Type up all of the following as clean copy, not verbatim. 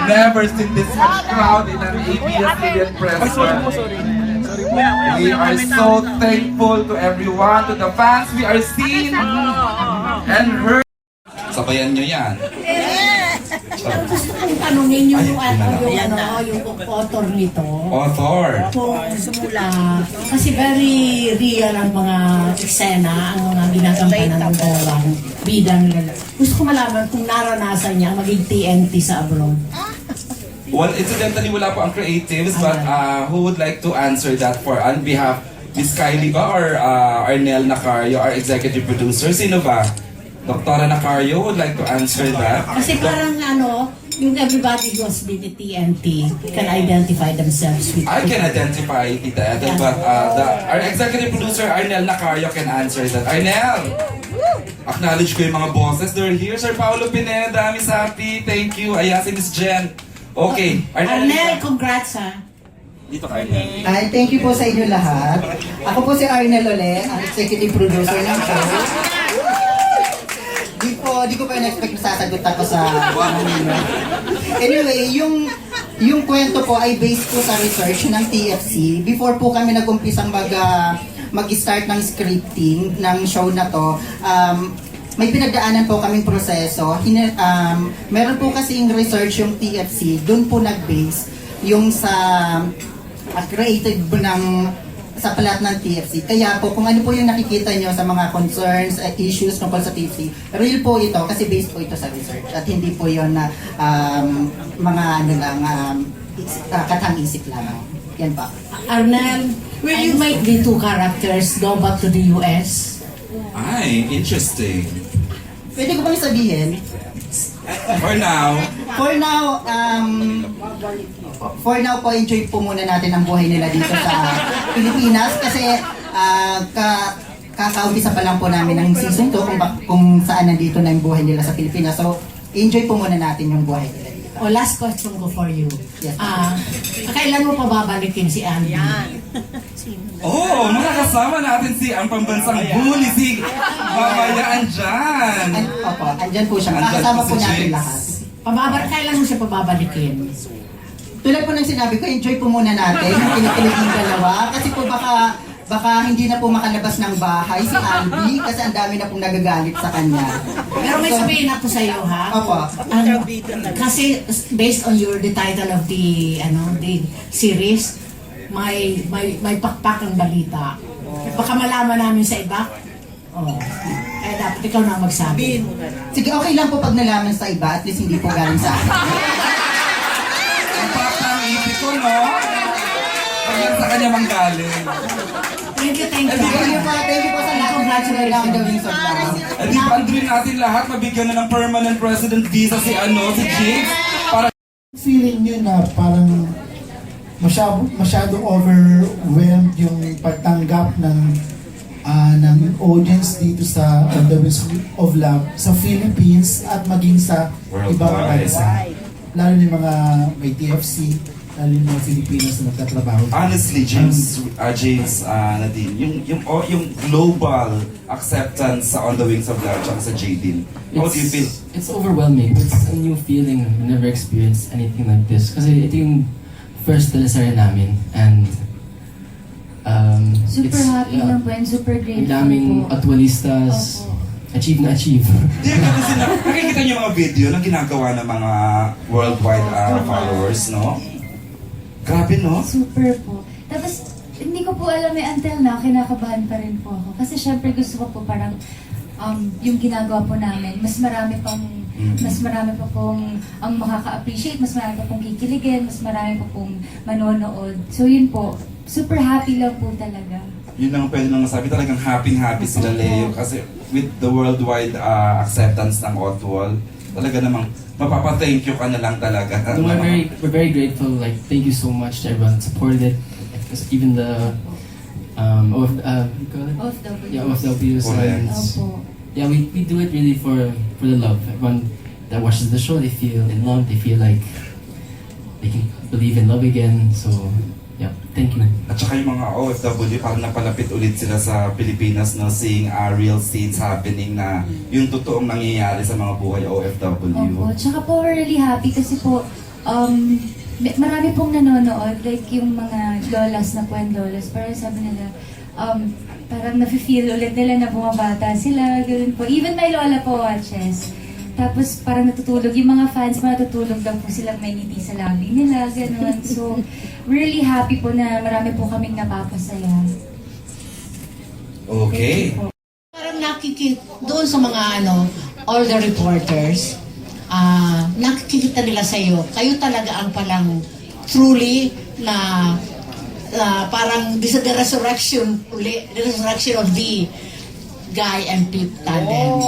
never seen this much crowd in an ABS-CBN press run. We are so thankful to everyone, to the fans. We are seen and heard. Sabayan nyo yan. Gusto kong tanungin yung author nito. Author. Kung simula, kasi very real ang mga eksena, ang mga ginagampanan ng dalawang bida nila. Gusto ko malaman kung naranasan niya maging TNT sa abroad. Well, incidentally, wala po ang creatives, but who would like to answer that for on behalf? Miss Kylie ba or Arnel Nacario, our executive producer? Sino ba? Dr. Nacario would like to answer that. Kasi parang yung everybody who has been at TNT can identify themselves with I can identify Tita Ethel, but our executive producer Arnel Nacario can answer that. Arnel! Acknowledge ko yung mga bosses. They're here. Sir Paolo Pineda, Miss Happy, thank you. Ayan si Miss Jen. Okay. Arnel, congrats ha. Dito ka, Arnel. Hi, thank you po sa inyo lahat. Ako po si Arnel Ole, ang executive producer ng show. Di ko pa in-expect na sasagot ako sa Anyway, yung kwento po ay based po sa research ng TFC. Before po kami nag-umpisang mag-start ng scripting ng show na to, may pinagdaanan po kaming proseso. Meron po kasing research yung TFC, doon po nag-base yung sa creative sa plat ng TFC. Kaya po, kung ano po yung nakikita nyo sa mga concerns, issues tungkol sa TFC, real po ito kasi based po ito sa research at hindi po yun na mga katang-isip lang. Yan pa. Arnel, will you make the two characters go back to the US? Ay, interesting. Pwede ko bang sabihin? For now po, enjoy po muna natin ang buhay nila dito sa Pilipinas kasi kakaumpisa pa lang po namin ng season 2 kung saan nandito na yung buhay nila sa Pilipinas. So, enjoy po muna natin yung buhay nila dito. Last question ko for you. Yes. Kailan mo pa babalikin si Andy? Oh, makakasama natin si ang pambansang bully, si Babayaan dyan. Opo, andyan po siya. Andyan Makakasama po po si natin James. lahat. Kailan mo siya pababalikin? Tulad po ng sinabi ko, enjoy po muna natin yung kinikilig ng dalawa. Kasi po baka hindi na po makalabas ng bahay si Albi kasi ang dami na pong nagagalit sa kanya. Pero may sabihin ako sa iyo, ha? Opo. Kasi based on the title of the series, may pakpak ang balita. Baka malaman namin sa iba. Kaya dapat ikaw na magsabi. Sige, okay lang po pag nalaman sa iba, at least hindi po galing sa akin. Ang pakang ipit ko, no? Pag yan sa kanya manggaling. Thank you. Thank you po sa lahat. Congratulations lang gawin sa vlog. At ipanduin natin lahat, mabigyan na ng permanent resident visa si James. Para feeling nyo na parang masyadong overwhelmed yung pagtanggap ng audience dito sa On the Wings of Love sa Philippines at maging sa ibang bansa. Lalo yung mga may TFC, lalo yung mga Filipinos na nagtatrabaho. honestly, James Nadine, yung global acceptance sa On the Wings of Love at sa Jadine. How do you feel? It's overwhelming. It's a new feeling. I never experienced anything like this. Kasi ito yung first teleserye namin. And super happy lang po and super ang grateful daming po. Atualistas. Achieve na achieve. Di ba kasi nakikita niyo yung mga video na ginagawa ng mga worldwide followers, no? Grabe, no? Super po. Tapos, hindi ko po alam until now, kinakabahan pa rin po ako. Kasi syempre gusto ko po parang yung ginagawa po namin, mas marami pa pong ang makaka-appreciate, mas marami pa pong kikiligin, mas marami pa pong manonood. So yun po, super happy lang po talaga. Yun lang ang pwede nang masabi. Talagang happy sila, Leo. Kasi with the worldwide acceptance ng Outwall, talaga namang mapapa-thank you ka na lang talaga. No, we're very grateful. Like, thank you so much to everyone that supported it. Because even the OFWs and Opo. yeah, we do it really for the love. Everyone that watches the show, they feel in love. They feel like they can believe in love again. So yeah, thank you. At saka yung mga OFW, parang napalapit ulit sila sa Pilipinas, no, seeing real scenes happening na yung totoong nangyayari sa mga buhay OFW. Opo. Tsaka po we're really happy kasi po marami pong nanonood, like yung mga lolas na Puen Lolas, parang sabi nila, parang nafe-feel ulit nila na bumabata sila, ganoon po. Even my lola po watches. Tapos parang natutulog, yung mga fans pa natutulog lang po silang may ngiti sa labi nila, gano'n. So, really happy po na marami po kaming napapasaya. Okay. Parang nakikita doon sa mga all the reporters, nakikita nila sa iyo. Kayo talaga ang palang truly na parang this is the resurrection of the Guy and Pip tandem.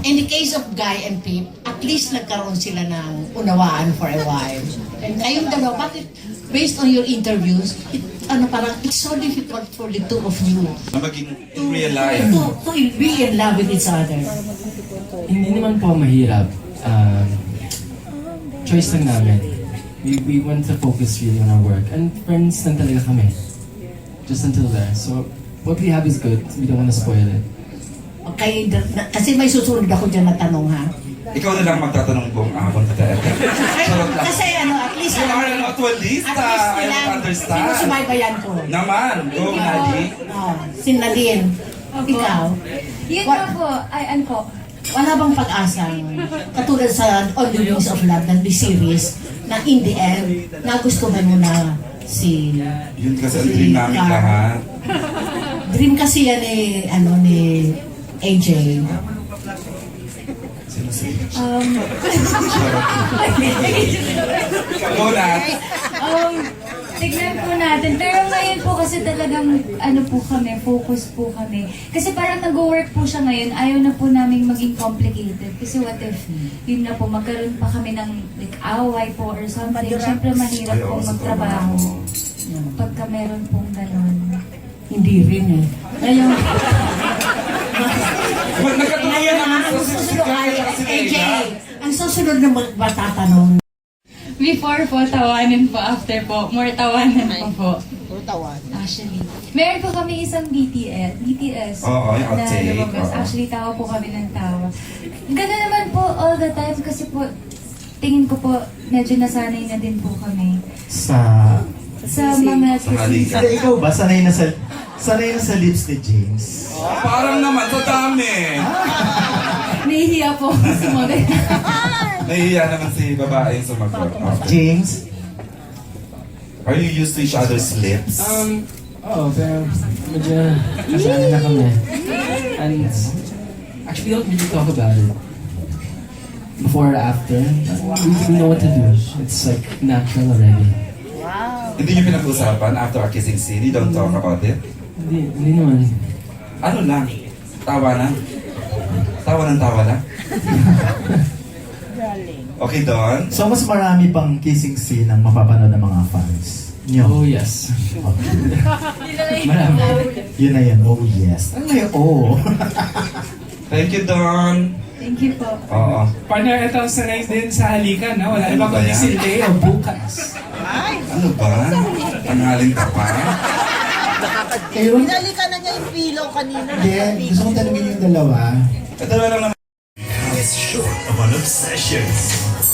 In the case of Guy and Pip, at least nagkaroon sila ng unawaan for a while. Kayong dalawa, bakit based on your interviews, parang it's so difficult for the two of you Na maging in real life. to be in love with each other. Hindi naman po mahirap. Choice lang namin. We want to focus really on our work. And friends lang talaga kami. Just until there. So, what we have is good. We don't want to spoil it. Okay, kasi may susunod ako dyan na tanong ha. Ikaw na lang magtatanong buong ahon ka tayo. Charot lang. Kasi at least You are an actualista. I don't understand. sinusubaybayan ko. Naman. Go, Nadi. Si Nadine. Ikaw. Yun nga po, ano po, Wala bang pag-asang katulad sa On the Wings of Love ng the series na in the end nagustuhan mo na si Yun kasi ang dream namin Carl. lahat. Dream kasi yan ni AJ. Sino si? Um, Go, Nat. tignan po natin. Pero ngayon po kasi talagang focus po kami. Kasi parang nag-work po siya ngayon, ayaw na po namin maging complicated. Kasi what if, yun na po, magkaroon pa kami ng like, away po or something. Siyempre mahirap Ay, po oo, sa magtrabaho. trabaho. Pagka meron pong ganun. Hindi rin eh. Ngayon, Nagkatuloy naman sa ang susunod ay si AJ. Leila. Ang susunod na magtatanong. Before po, tawanan po. After po, more tawanan pa po. Actually. Meron po kami isang BTS. Oo, yung na outtake, lumabas. oo. Actually, tawa po kami ng tawa. Gano'n naman po all the time kasi po, tingin ko po, medyo nasanay na din po kami. Sa Mga Sa halikan. Hindi, ikaw ba? Sanay na sa lips ni James? Parang naman, sa dami. Nahihiya po ako sumagot. Nahihiya naman si babae yung sumagot. Okay. James? Are you used to each other's lips? Pero medyo nasanay na kami. And actually, we don't really talk about it. Before or after, we know what to do. It's like natural already. Hindi niyo pinag-usapan after a kissing scene? You don't talk about it? Hindi naman. Ano lang? Tawa na? Tawa ng tawa na? Okay, Don? So, mas marami pang kissing scene ang mapapanood ng mga fans. Oh, Nyo. yes. Marami. Yun na yun. Oh, yes. Ano yung oh? Thank you, Don. Thank you po. Oo. Partner, ito sanay din sa halikan, ha? Wala Ano iba ba kundi yan? si Leo bukas. Ano ba? Tanghaling ka pa? Kayo, Pinalika na niya yung pillow kanina. hindi. Gusto kong tanungin yung dalawa. Ito na lang naman. Is short of an obsession.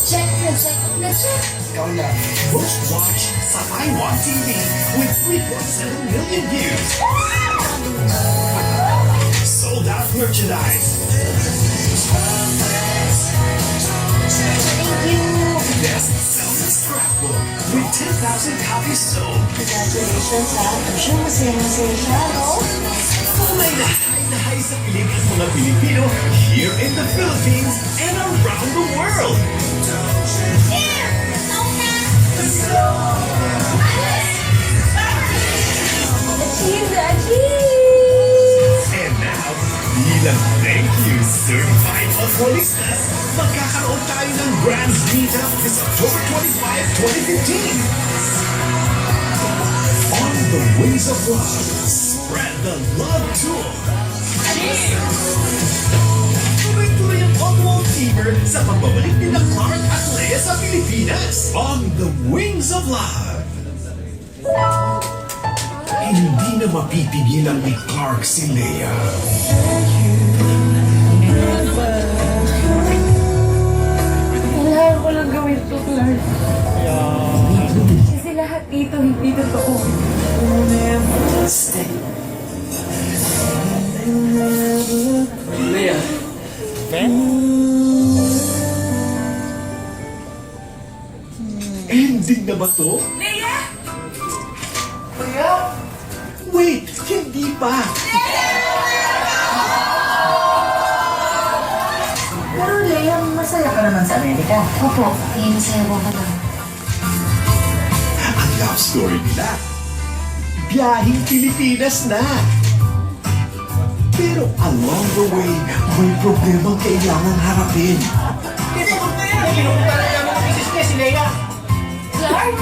Check na check. Most watch sa iWatch TV with 3.7 million views. Sold out merchandise. Thank you. Best-selling scrapbook with 10,000 copies sold. Congratulations ha. I'm sure masaya siya, no? Kulay na high sa piling at mga Pilipino here in the Philippines and around the world. And now, bilang thank you, certified alcoholistas, magkakaroon tayo ng Grand Meetup this October 25, 2015. On the Wings of Love, spread the love tour. Tuloy-tuloy ang on-wall fever sa pagbabalik nila Clark at Lea sa Pilipinas. On the Wings of Love. Hindi na mapipigilan ni Clark si Lea. Kailangan ko lang gawin to, Clark. Ito, hindi totoo. Leia. Ending na ba to? Wait, hindi pa. Pero Leia, masaya ka naman sa Amerika. Opo, masaya po ka lang. Ang love story nila. Biyahing Pilipinas na. Pero along the way, may problemang kailangan harapin. Clark?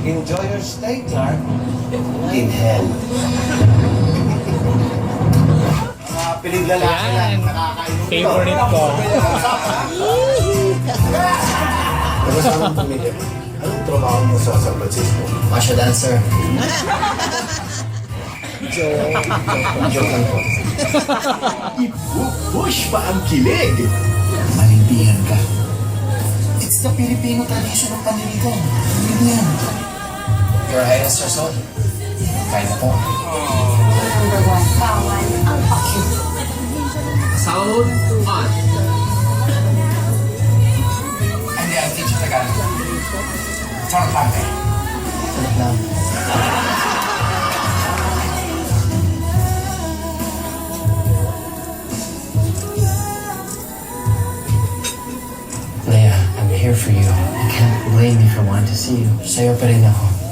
Enjoy your stay, Clark. In hell. Mga piling lalaki lang nakakainom. Favorite ko. Pero sa aming pamilya, anong trabaho mo sa San Francisco? Masha dancer. Joke lang po. Push pa ang kilig. Manindihan ka. It's the Filipino tradition of panliligan. Hindi yan. Your Highness Sir Sol. Kain na po. Number 1, bawal ang pakyu. Sound on. Hindi, I'll teach you Tagalog. Sarap lang eh. Sarap lang. Leia, I'm here for you. You can't blame me for wanting to see you. Sa'yo pa rin ako.